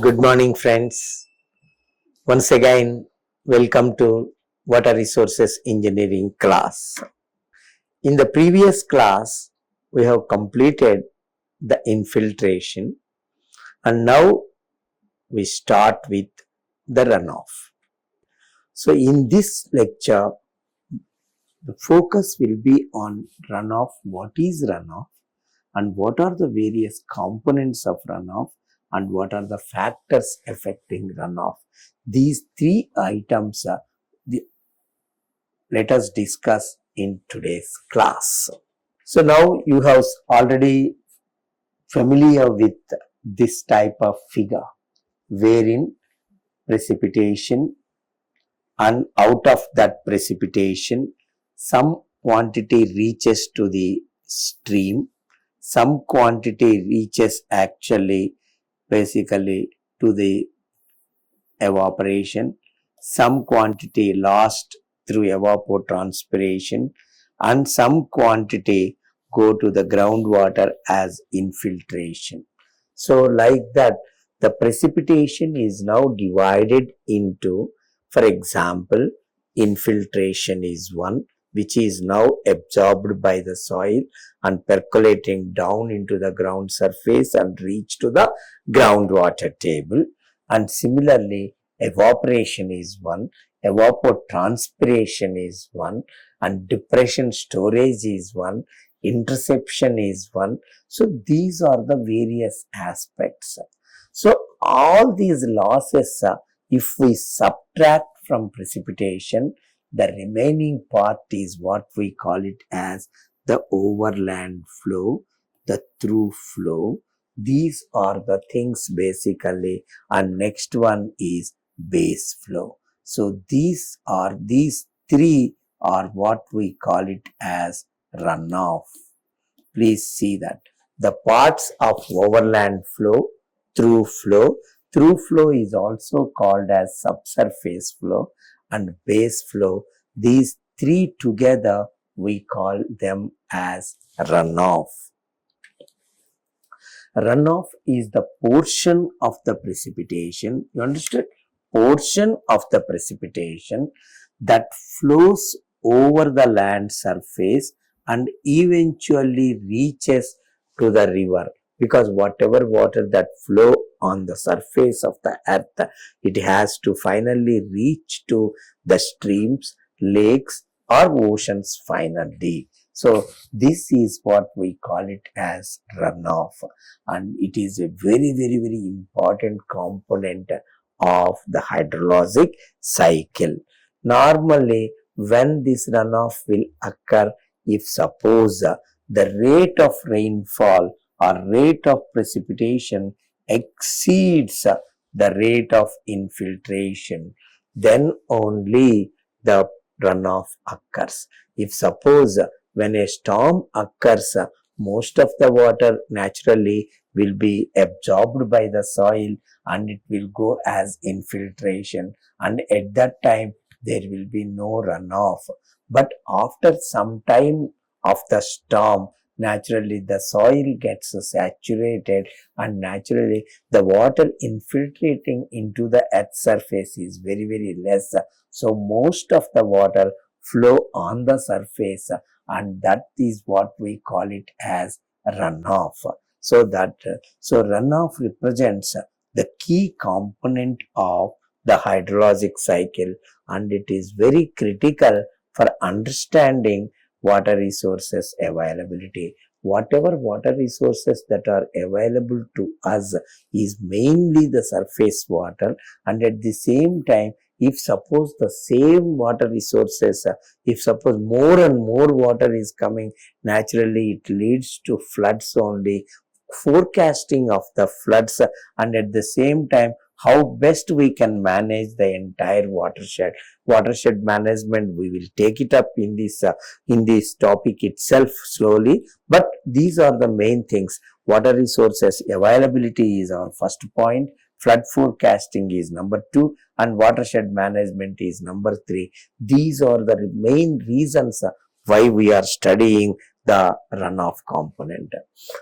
Good morning, friends. Once again, welcome to Water Resources Engineering class. In the previous class, we have completed the infiltration and now we start with the runoff. So, in this lecture, the focus will be on runoff. What is runoff and what are the various components of runoff and what are the factors affecting runoff. These three items let us discuss in today's class. So now you have already familiar with this type of figure wherein precipitation, and out of that precipitation some quantity reaches to the stream, some quantity reaches actually basically to the evaporation, some quantity lost through evapotranspiration, and some quantity go to the groundwater as infiltration. So like that, the precipitation is now divided into, for example, infiltration is one, which is now absorbed by the soil and percolating down into the ground surface and reach to the groundwater table. And similarly, evaporation is one, evapotranspiration is one, and depression storage is one, interception is one. So these are the various aspects. So all these losses, if we subtract from precipitation, the remaining part is what we call it as the overland flow, the through flow. These are the things basically, and next one is base flow. So these three are what we call it as runoff. Please see that the parts of overland flow, through flow is also called as subsurface flow, and base flow. These three together we call them as runoff. Runoff is the portion of the precipitation, you understood? Portion of the precipitation that flows over the land surface and eventually reaches to the river, because whatever water that flow on the surface of the earth, it has to finally reach to the streams, lakes or oceans finally. So this is what we call it as runoff, and it is a very important component of the hydrologic cycle. Normally, when this runoff will occur, if suppose the rate of rainfall or rate of precipitation exceeds the rate of infiltration, then only the runoff occurs. If suppose when a storm occurs, most of the water naturally will be absorbed by the soil and it will go as infiltration, and at that time there will be no runoff. But after some time of the storm, naturally the soil gets saturated and naturally the water infiltrating into the earth surface is very less. So most of the water flow on the surface, and that is what we call it as runoff. So runoff represents the key component of the hydrologic cycle, and it is very critical for understanding water resources availability. Whatever water resources that are available to us is mainly the surface water, and at the same time, if suppose the same water resources, if suppose more and more water is coming, naturally it leads to floods only. Forecasting of the floods, and at the same time how best we can manage the entire watershed management, we will take it up in this topic itself slowly, but these are the main things. Water resources availability is our first point, flood forecasting is number 2, and watershed management is number 3. These are the main reasons why we are studying the runoff component.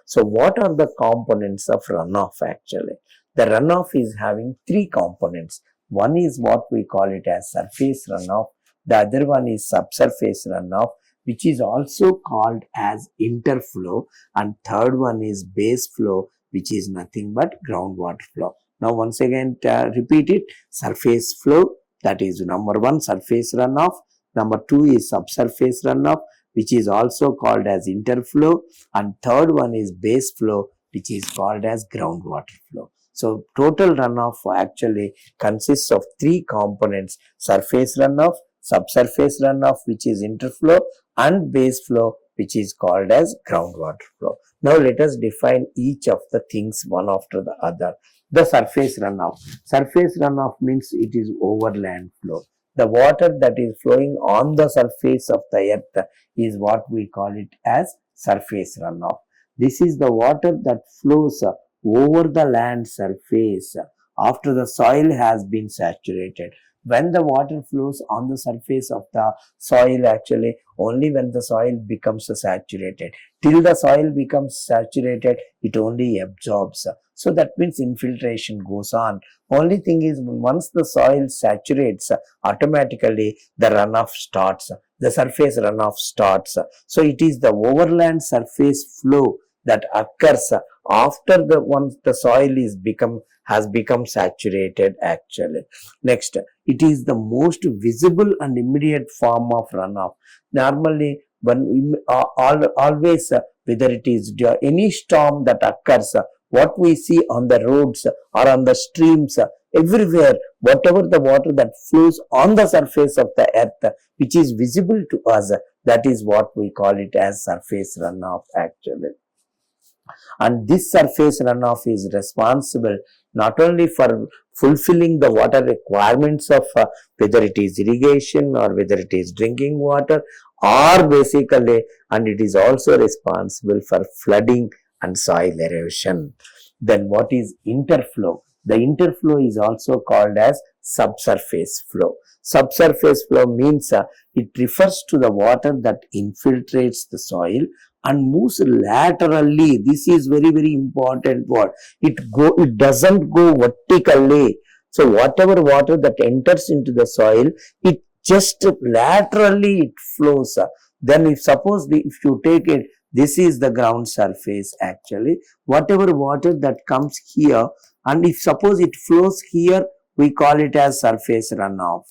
So what are the components of runoff actually? The runoff is having three components. One is what we call it as surface runoff. The other one is subsurface runoff, which is also called as interflow, and third one is base flow, which is nothing but groundwater flow. Now once again repeat it. Surface flow, that is number one, surface runoff. Number two is subsurface runoff, which is also called as interflow, and third one is base flow, which is called as groundwater flow. So total runoff actually consists of three components: surface runoff, subsurface runoff, which is interflow, and base flow, which is called as groundwater flow. Now let us define each of the things one after the other. The surface runoff. Surface runoff means it is overland flow. The water that is flowing on the surface of the earth is what we call it as surface runoff. This is the water that flows over the land surface after the soil has been saturated. When the water flows on the surface of the soil, actually only when the soil becomes saturated. Till the soil becomes saturated, it only absorbs. So that means infiltration goes on. Only thing is, once the soil saturates, automatically the runoff starts. The surface runoff starts. So it is the overland surface flow that occurs after once the soil has become saturated actually. Next, it is the most visible and immediate form of runoff. Normally, when always whether it is any storm that occurs, what we see on the roads or on the streams, everywhere, whatever the water that flows on the surface of the earth, which is visible to us, that is what we call it as surface runoff actually. And this surface runoff is responsible not only for fulfilling the water requirements of whether it is irrigation or whether it is drinking water, or basically, and it is also responsible for flooding and soil erosion. Then what is interflow? The interflow is also called as subsurface flow. Subsurface flow means it refers to the water that infiltrates the soil and moves laterally. This is very, very important word. It doesn't go vertically. So whatever water that enters into the soil, it just laterally it flows. Then if you take it, this is the ground surface actually. Whatever water that comes here, and if suppose it flows here, we call it as surface runoff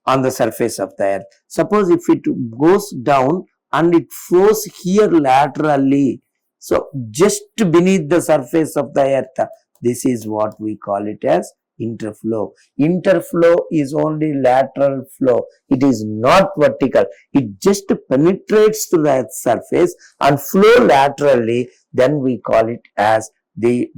on the surface of the earth. Suppose if it goes down and it flows here laterally, so just beneath the surface of the earth, this is what we call it as interflow. Interflow is only lateral flow. It is not vertical. It just penetrates to the surface and flow laterally. Then we call it as the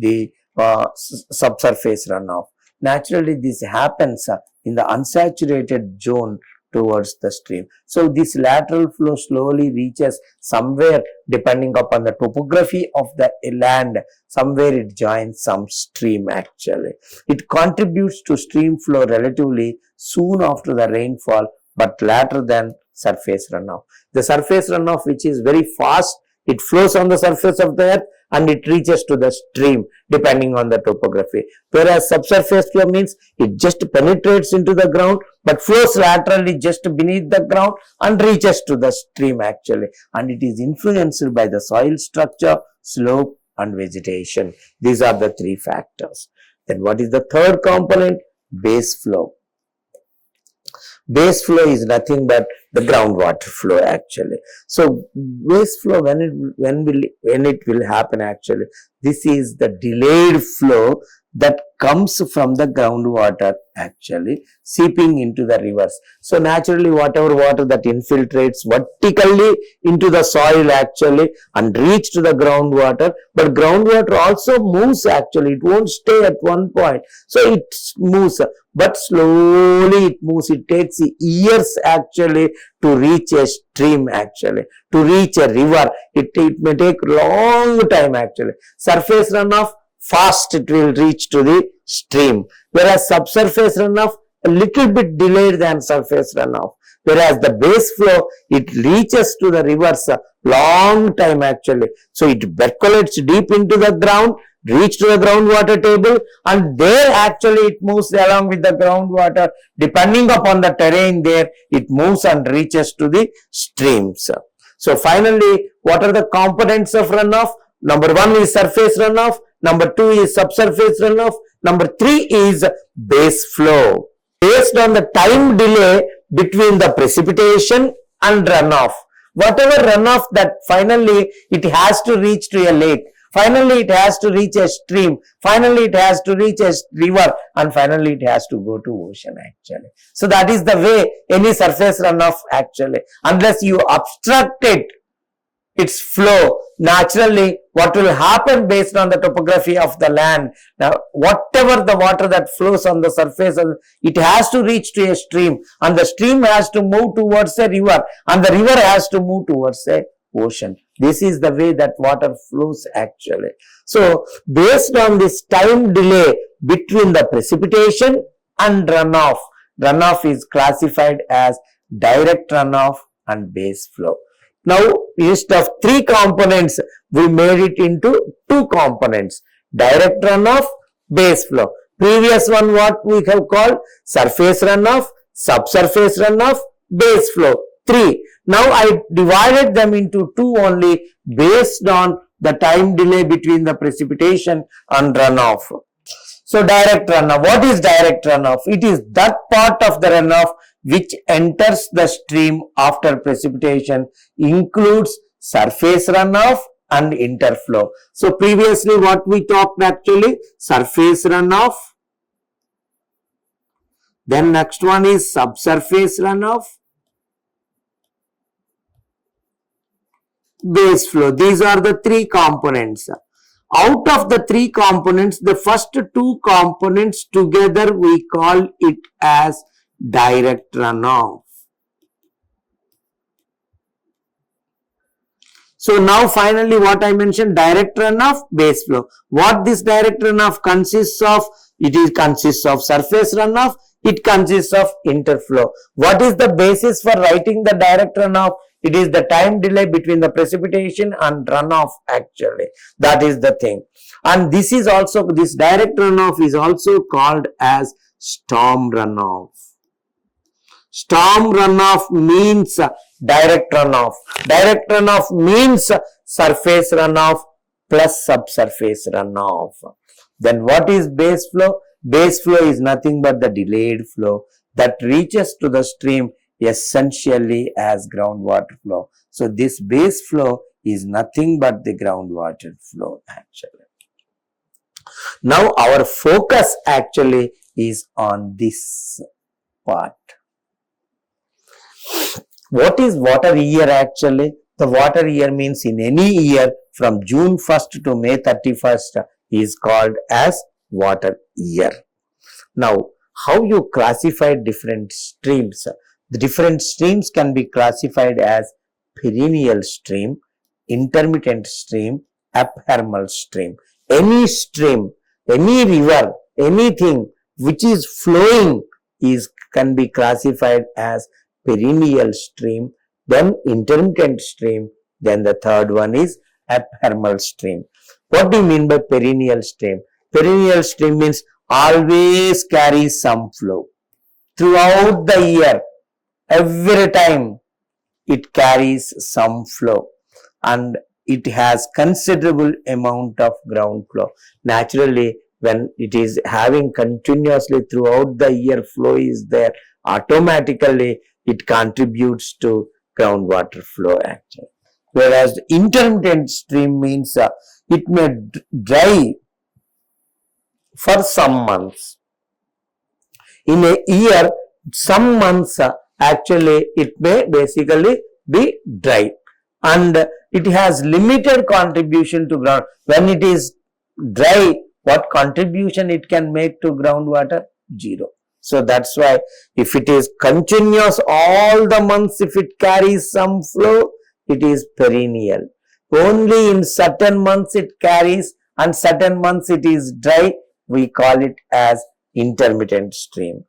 subsurface runoff. Naturally, this happens in the unsaturated zone towards the stream. So this lateral flow slowly reaches somewhere, depending upon the topography of the land, somewhere it joins some stream actually. It contributes to stream flow relatively soon after the rainfall, but later than surface runoff. The surface runoff, which is very fast, it flows on the surface of the earth and it reaches to the stream depending on the topography. Whereas subsurface flow means it just penetrates into the ground but flows laterally just beneath the ground and reaches to the stream actually. And it is influenced by the soil structure, slope and vegetation. These are the three factors. Then what is the third component? Base flow. Base flow is nothing but the groundwater flow actually. So base flow, when it will happen actually, this is the delayed flow that comes from the groundwater actually seeping into the rivers. So naturally, whatever water that infiltrates vertically into the soil actually and reach to the groundwater, but groundwater also moves actually. It won't stay at one point. So it moves, but slowly it moves. It takes years actually to reach a stream actually, to reach a river. It may take long time actually. Surface runoff, fast it will reach to the stream, whereas subsurface runoff a little bit delayed than surface runoff. Whereas the base flow, it reaches to the rivers a long time actually. So it percolates deep into the ground, reach to the groundwater table, and there actually it moves along with the groundwater. Depending upon the terrain there, it moves and reaches to the streams. So finally, what are the components of runoff? Number 1 is surface runoff. Number 2 is subsurface runoff. Number 3 is base flow. Based on the time delay between the precipitation and runoff, whatever runoff that finally it has to reach to a lake, finally it has to reach a stream, finally it has to reach a river, and finally it has to go to ocean actually. So that is the way any surface runoff actually, unless you obstruct it, its flow, naturally what will happen based on the topography of the land, now whatever the water that flows on the surface, it has to reach to a stream, and the stream has to move towards a river, and the river has to move towards a ocean. This is the way that water flows actually. So based on this time delay between the precipitation and runoff, runoff is classified as direct runoff and base flow. Now, instead of 3 components, we made it into 2 components, direct runoff, base flow. Previous one what we have called surface runoff, subsurface runoff, base flow, 3. Now, I divided them into 2 only based on the time delay between the precipitation and runoff. So, direct runoff. What is direct runoff? It is that part of the runoff which enters the stream after precipitation, includes surface runoff and interflow. So, previously what we talked actually, surface runoff. Then next one is subsurface runoff, base flow. These are the 3 components. Out of the 3 components, the first 2 components together we call it as direct runoff. So now finally what I mentioned, direct runoff, base flow. What this direct runoff consists of? It consists of surface runoff, it consists of interflow. What is the basis for writing the direct runoff? It is the time delay between the precipitation and runoff actually. That is the thing. And this is also, this direct runoff is also called as storm runoff. Storm runoff means direct runoff. Direct runoff means surface runoff plus subsurface runoff. Then what is base flow? Base flow is nothing but the delayed flow that reaches to the stream essentially as groundwater flow. So this base flow is nothing but the groundwater flow actually. Now our focus actually is on this part. What is water year actually? The water year means in any year from June 1st to May 31st is called as water year. Now, how you classify different streams? The different streams can be classified as perennial stream, intermittent stream, ephemeral stream. Any stream, any river, anything which is flowing can be classified as perennial stream, then intermittent stream, then the third one is ephemeral stream. What do you mean by perennial stream? Perennial stream means always carries some flow. Throughout the year, every time it carries some flow and it has considerable amount of ground flow. Naturally, when it is having continuously throughout the year flow is there, automatically it contributes to groundwater flow actually. Whereas the intermittent stream means it may dry for some months. In a year, some months actually it may basically be dry and it has limited contribution to ground. When it is dry, what contribution it can make to groundwater? Zero. So that's why if it is continuous all the months, if it carries some flow, it is perennial. Only in certain months it carries and certain months it is dry, we call it as intermittent stream.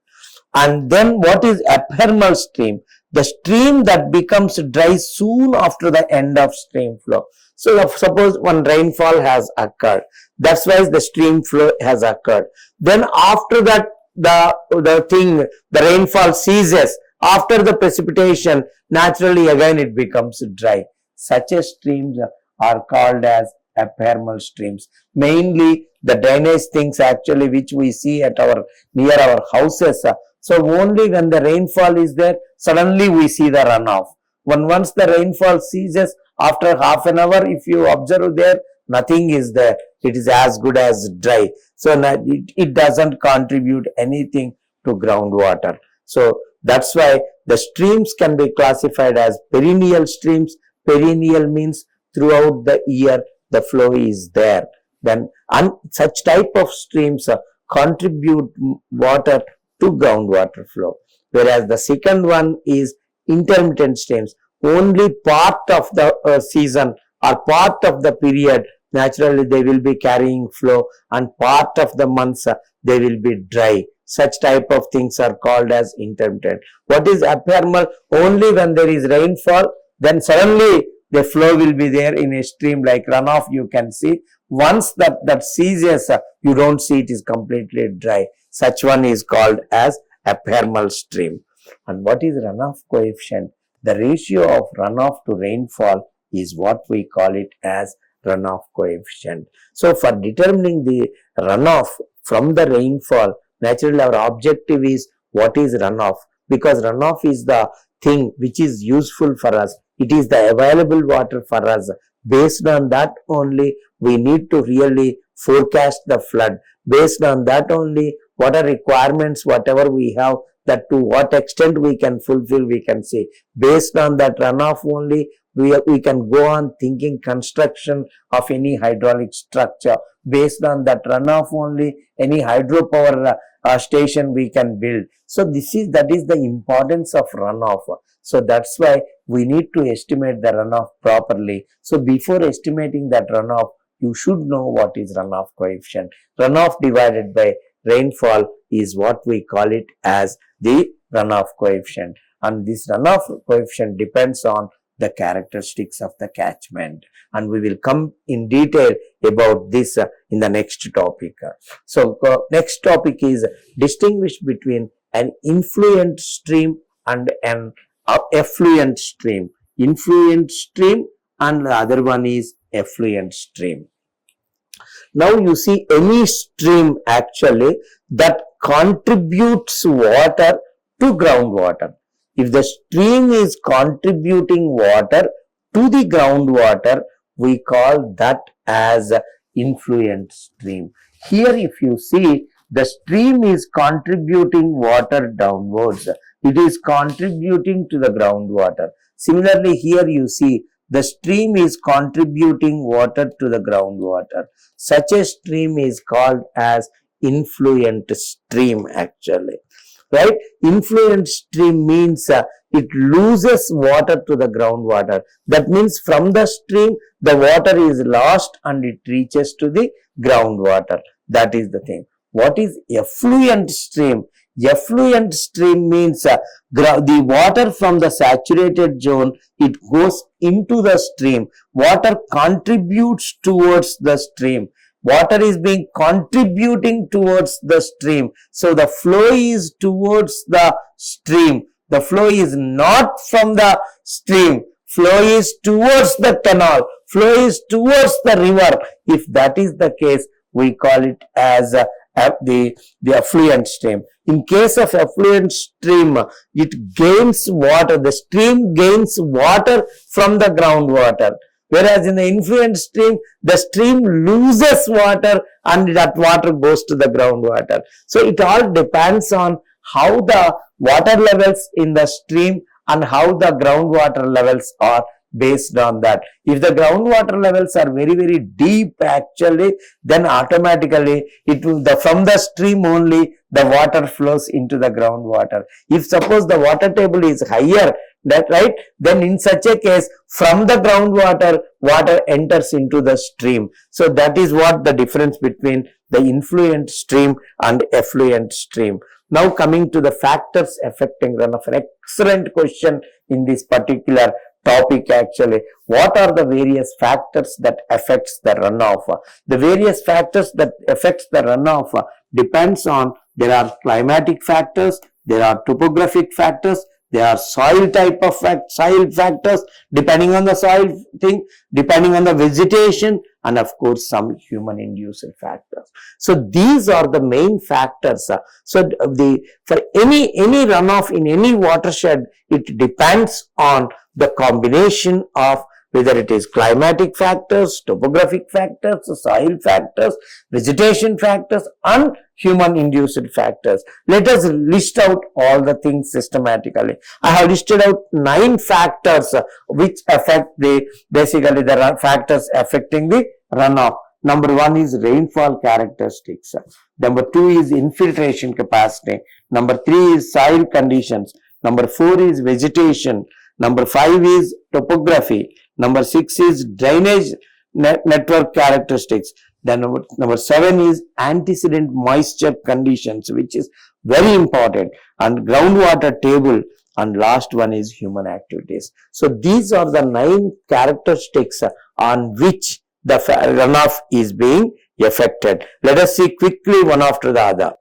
And then what is ephemeral stream? the stream that becomes dry soon after the end of stream flow. So suppose one rainfall has occurred, that's why the stream flow has occurred. Then after that, the rainfall ceases. After the precipitation, naturally again it becomes dry. Such a streams are called as ephemeral streams. Mainly the drainage things actually which we see at near our houses. So only when the rainfall is there, suddenly we see the runoff. Once the rainfall ceases, after half an hour, if you observe there, nothing is there. It is as good as dry. So it doesn't contribute anything to groundwater. So that's why the streams can be classified as perennial streams. Perennial means throughout the year the flow is there. Then such type of streams contribute water to groundwater flow. Whereas the second one is intermittent streams. Only part of the season or part of the period, naturally they will be carrying flow, and part of the months they will be dry. Such type of things are called as intermittent. What is ephemeral? Only when there is rainfall, then suddenly the flow will be there in a stream like runoff you can see. Once that ceases, you don't see, it is completely dry. Such one is called as ephemeral stream. And what is runoff coefficient? The ratio of runoff to rainfall is what we call it as runoff coefficient. So for determining the runoff from the rainfall, naturally our objective is what is runoff, because runoff is the thing which is useful for us. It is the available water for us. Based on that only we need to really forecast the flood. Based on that only what are requirements, whatever we have, that to what extent we can fulfill, we can say. Based on that runoff only we can go on thinking construction of any hydraulic structure. Based on that runoff only any hydropower station we can build. So that is the importance of runoff. So that's why we need to estimate the runoff properly. So before estimating that runoff, you should know what is runoff coefficient. Runoff divided by rainfall is what we call it as the runoff coefficient. And this runoff coefficient depends on the characteristics of the catchment. And we will come in detail about this in the next topic. So next topic is distinguish between an influent stream and an effluent stream. Influent stream and the other one is effluent stream. Now you see any stream actually that contributes water to groundwater. If the stream is contributing water to the groundwater, we call that as influent stream. Here if you see, the stream is contributing water downwards. It is contributing to the groundwater. Similarly, here you see the stream is contributing water to the groundwater. Such a stream is called as influent stream actually. Right? Influent stream means it loses water to the groundwater. That means from the stream, the water is lost and it reaches to the groundwater. That is the thing. What is effluent stream? Effluent stream means the water from the saturated zone, it goes into the stream. Water contributes towards the stream. Water is being contributing towards the stream. So the flow is towards the stream. The flow is not from the stream. Flow is towards the canal. Flow is towards the river. If that is the case, we call it as the effluent stream. In case of effluent stream, it gains water. The stream gains water from the groundwater. Whereas in the influent stream, the stream loses water and that water goes to the groundwater. So it all depends on how the water levels in the stream and how the groundwater levels are based on that. If the groundwater levels are very, very deep actually, then automatically from the stream only the water flows into the groundwater. If suppose the water table is higher, then in such a case from the groundwater water enters into the stream. So that is what the difference between the influent stream and effluent stream. Now coming to the factors affecting runoff. An excellent question in this particular topic actually. What are the various factors that affects the runoff? The various factors that affects the runoff depends on, there are climatic factors, there are topographic factors, there are soil type of soil factors, depending on the soil thing, depending on the vegetation, and of course some human induced factors. So these are the main factors. So for any runoff in any watershed, it depends on the combination of whether it is climatic factors, topographic factors, soil factors, vegetation factors, and human induced factors. Let us list out all the things systematically. I have listed out 9 factors which affect basically the factors affecting the runoff. Number 1 is rainfall characteristics. Number 2 is infiltration capacity. Number 3 is soil conditions. Number 4 is vegetation. Number 5 is topography. Number 6 is drainage network characteristics. Then number 7 is antecedent moisture conditions, which is very important, and groundwater table, and last one is human activities. So these are the 9 characteristics on which the runoff is being affected. Let us see quickly one after the other.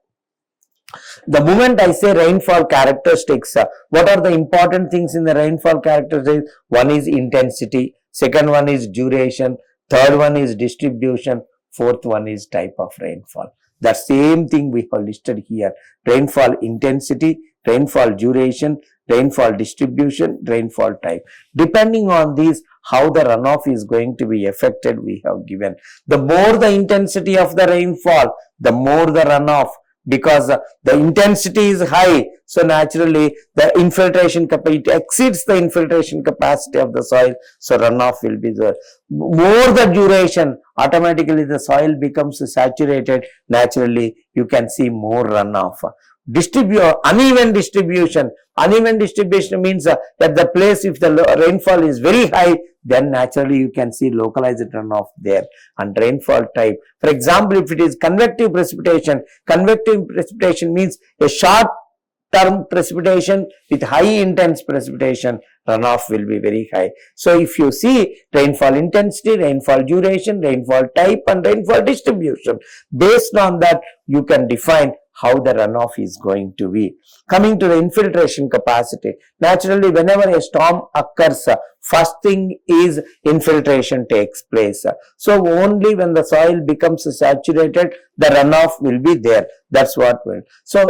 The moment I say rainfall characteristics, what are the important things in the rainfall characteristics? One is intensity, second one is duration, third one is distribution, fourth one is type of rainfall. The same thing we have listed here: rainfall intensity, rainfall duration, rainfall distribution, rainfall type. Depending on these, how the runoff is going to be affected, we have given. The more the intensity of the rainfall, the more the runoff, because the intensity is high, so naturally the infiltration capacity exceeds the infiltration capacity of the soil, so runoff will be the more. The duration, automatically the soil becomes saturated, naturally you can see more runoff. Uneven distribution. Uneven distribution means that the place, if the rainfall is very high, then naturally you can see localized runoff there. And rainfall type, for example, if it is convective precipitation means a short term precipitation with high intense precipitation, runoff will be very high. So if you see rainfall intensity, rainfall duration, rainfall type, and rainfall distribution, based on that you can define how the runoff is going to be. Coming to the infiltration capacity, naturally whenever a storm occurs, first thing is infiltration takes place. So only when the soil becomes saturated, the runoff will be there. That's what will. So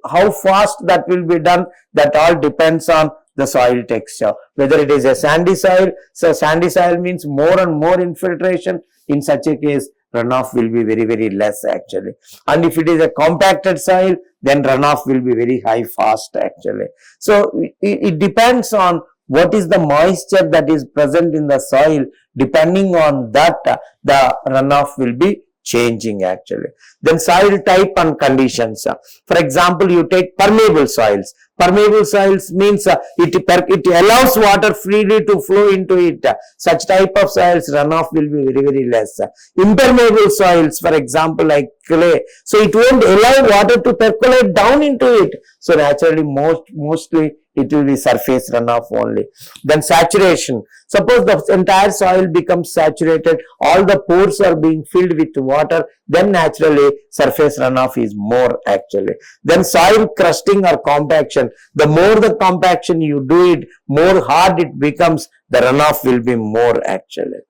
how fast that will be done, that all depends on the soil texture. Whether it is a sandy soil, so sandy soil means more and more infiltration. In such a case, runoff will be very, very less actually. And if it is a compacted soil, then runoff will be very high fast actually. So it depends on what is the moisture that is present in the soil. Depending on that, the runoff will be changing actually. Then soil type and conditions. For example, you take permeable soils. Permeable soils means it allows water freely to flow into it. Such type of soils, runoff will be very, very less. Impermeable soils, for example, like clay, so it won't allow water to percolate down into it. So naturally, mostly it will be surface runoff only. Then saturation. Suppose the entire soil becomes saturated, all the pores are being filled with water, then naturally surface runoff is more actually. Then soil crusting or compaction. The more the compaction you do it, more hard it becomes, the runoff will be more actually.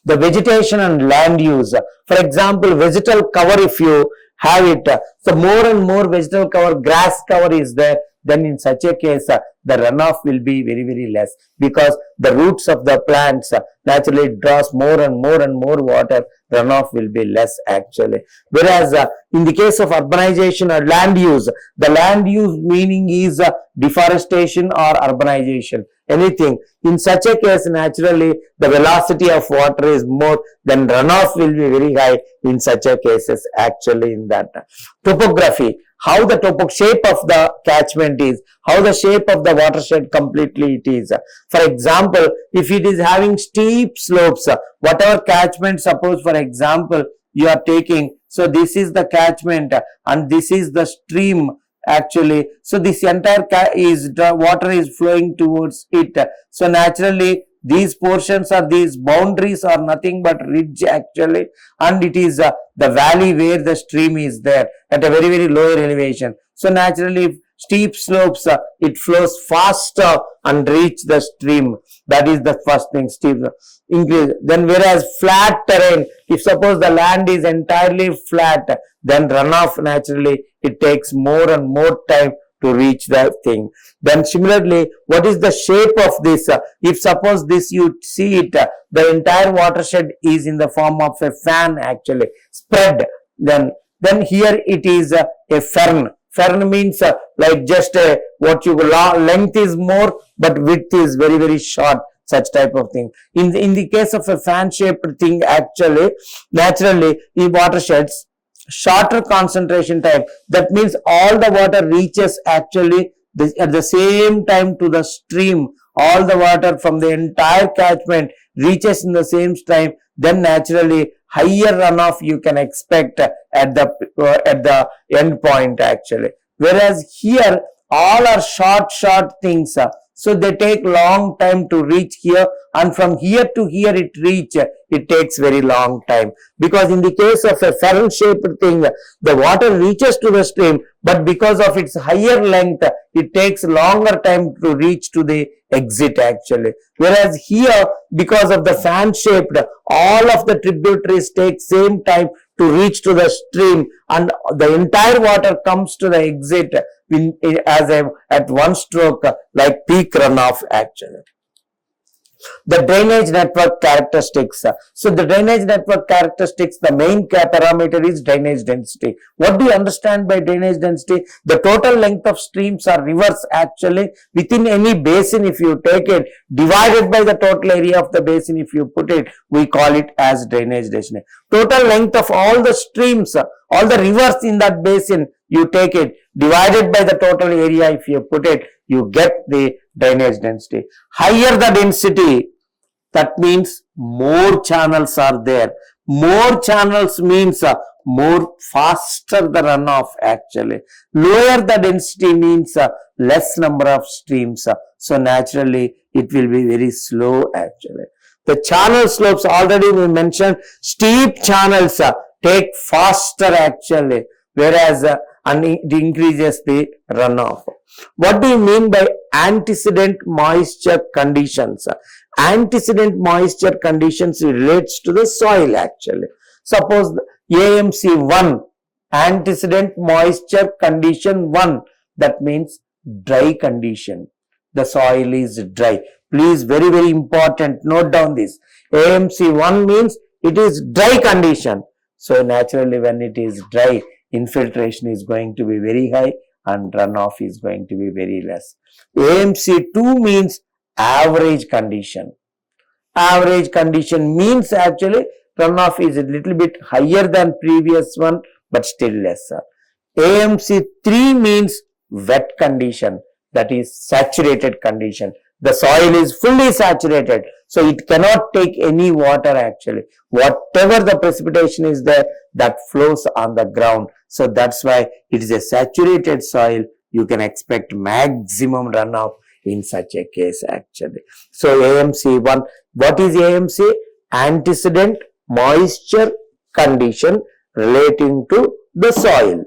The vegetation and land use. For example, vegetal cover, if you have it, so more and more vegetal cover, grass cover is there, then in such a case, the runoff will be very, very less, because the roots of the plants naturally draws more and more water, runoff will be less actually. Whereas in the case of urbanization or land use, the land use meaning is deforestation or urbanization, anything. In such a case, naturally the velocity of water is more, then runoff will be very high in such a cases actually. In that topography, how the shape of the catchment is, how the shape of the watershed completely it is. For example, if it is having steep slopes, whatever catchment, suppose for example you are taking, So this is the catchment and this is the stream actually. So this entire the water is flowing towards it. So naturally these portions or these boundaries are nothing but ridge actually, and it is the valley where the stream is there at a very lower elevation. So naturally steep slopes, it flows faster and reach the stream. That is the first thing, steep increase. Then whereas flat terrain, if suppose the land is entirely flat, then runoff naturally it takes more and more time to reach the thing. Then similarly, what is the shape of this? If suppose this you see it, the entire watershed is in the form of a fan actually spread. Then here it is a fern. Fern means like just what you length is more but width is very short, such type of thing. In the case of a fan shaped thing actually, naturally in watersheds, shorter concentration time, that means all the water reaches actually at the same time to the stream. All the water from the entire catchment reaches in the same time. Then naturally higher runoff you can expect at the end point actually. Whereas here all are short things. So they take long time to reach here, and from here to here it takes very long time, because in the case of a fern shaped thing, the water reaches to the stream, but because of its higher length, it takes longer time to reach to the exit actually. Whereas here, because of the fan shaped, all of the tributaries take same time to reach to the stream, and the entire water comes to the exit at one stroke, like peak runoff actually. The drainage network characteristics. So the drainage network characteristics, the main parameter is drainage density. What do you understand by drainage density? The total length of streams or rivers actually within any basin, if you take it, divided by the total area of the basin, if you put it, we call it as drainage density. Total length of all the streams, all the rivers in that basin, you take it, divided by the total area, if you put it, you get the drainage density. Higher the density, that means more channels are there. More channels means more faster the runoff actually. Lower the density means less number of streams. So naturally it will be very slow actually. The channel slopes, already we mentioned, steep channels take faster actually, whereas and it increases the runoff. What do you mean by antecedent moisture conditions? Antecedent moisture conditions relates to the soil actually. Suppose AMC 1, antecedent moisture condition 1, that means dry condition. The soil is dry. Please, very important, note down this. AMC 1 means it is dry condition. So naturally when it is dry, infiltration is going to be very high and runoff is going to be very less. AMC 2 means average condition. Average condition means actually runoff is a little bit higher than previous one but still lesser. AMC 3 means wet condition, that is saturated condition. The soil is fully saturated, so it cannot take any water actually. Whatever the precipitation is there, that flows on the ground. So that's why it is a saturated soil. You can expect maximum runoff in such a case actually. So AMC 1, what is AMC? Antecedent moisture condition relating to the soil.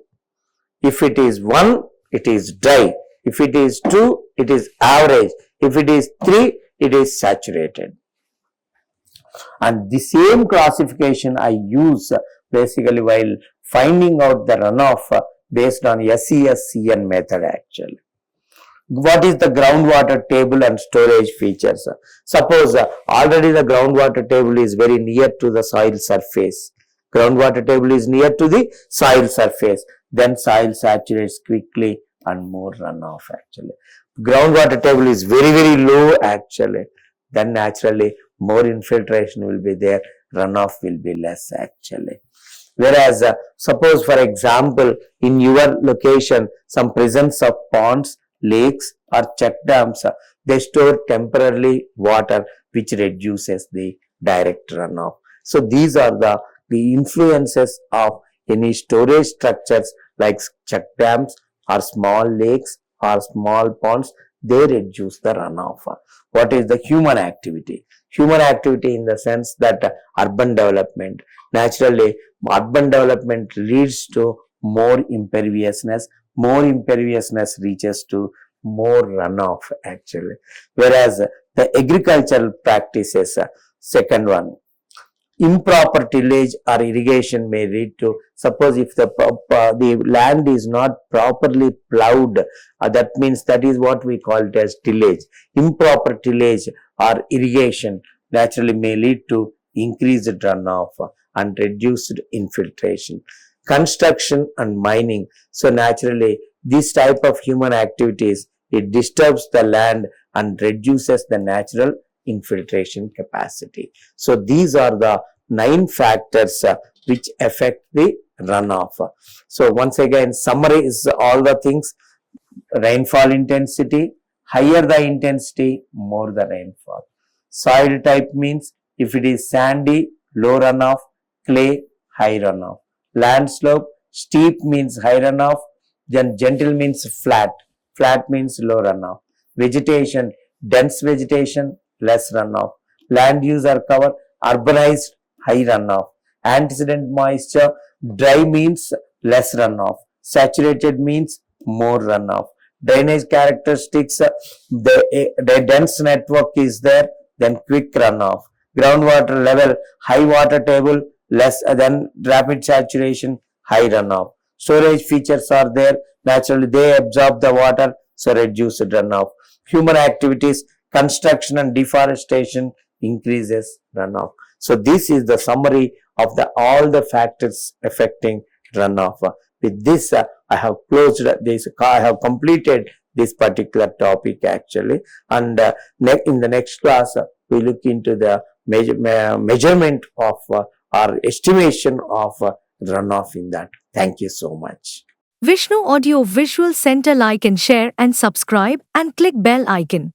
If it is 1, it is dry. If it is 2, it is average. If it is 3, it is saturated. And the same classification I use basically while finding out the runoff based on SES-CN method actually. What is the groundwater table and storage features? Suppose already the groundwater table is very near to the soil surface. Groundwater table is near to the soil surface. Then soil saturates quickly and more runoff actually. Groundwater table is very low actually. Then naturally more infiltration will be there, runoff will be less actually. Whereas suppose for example in your location some presence of ponds, lakes or check dams, they store temporarily water which reduces the direct runoff. So these are the influences of any storage structures like check dams or small lakes or small ponds, they reduce the runoff. What is the human activity? Human activity in the sense that urban development. Naturally, urban development leads to more imperviousness. More imperviousness reaches to more runoff actually. Whereas the agricultural practices, second one, improper tillage or irrigation may lead to, suppose if the land is not properly plowed, that means that is what we call it as tillage. Improper tillage or irrigation naturally may lead to increased runoff and reduced infiltration. Construction and mining, so naturally this type of human activities, it disturbs the land and reduces the natural infiltration capacity. So these are the 9 factors which affect the runoff. So once again, summary is all the things. Rainfall intensity, higher the intensity, more the rainfall. Soil type means if it is sandy, low runoff, clay, high runoff. Land slope, steep means high runoff, then gentle means flat, flat means low runoff. Vegetation, dense vegetation, less runoff. Land use or cover, urbanized, high runoff. Antecedent moisture, dry means less runoff. Saturated means more runoff. Drainage characteristics, the dense network is there, then quick runoff. Groundwater level, high water table, less than rapid saturation, high runoff. Storage features are there, naturally they absorb the water, so reduce runoff. Human activities, construction and deforestation increases runoff. So this is the summary of all the factors affecting runoff. With this, I have closed this, I have completed this particular topic actually. And in the next class, we look into the measurement of or estimation of runoff in that. Thank you so much. Vishnu Audio Visual Center, like and share and subscribe and click bell icon.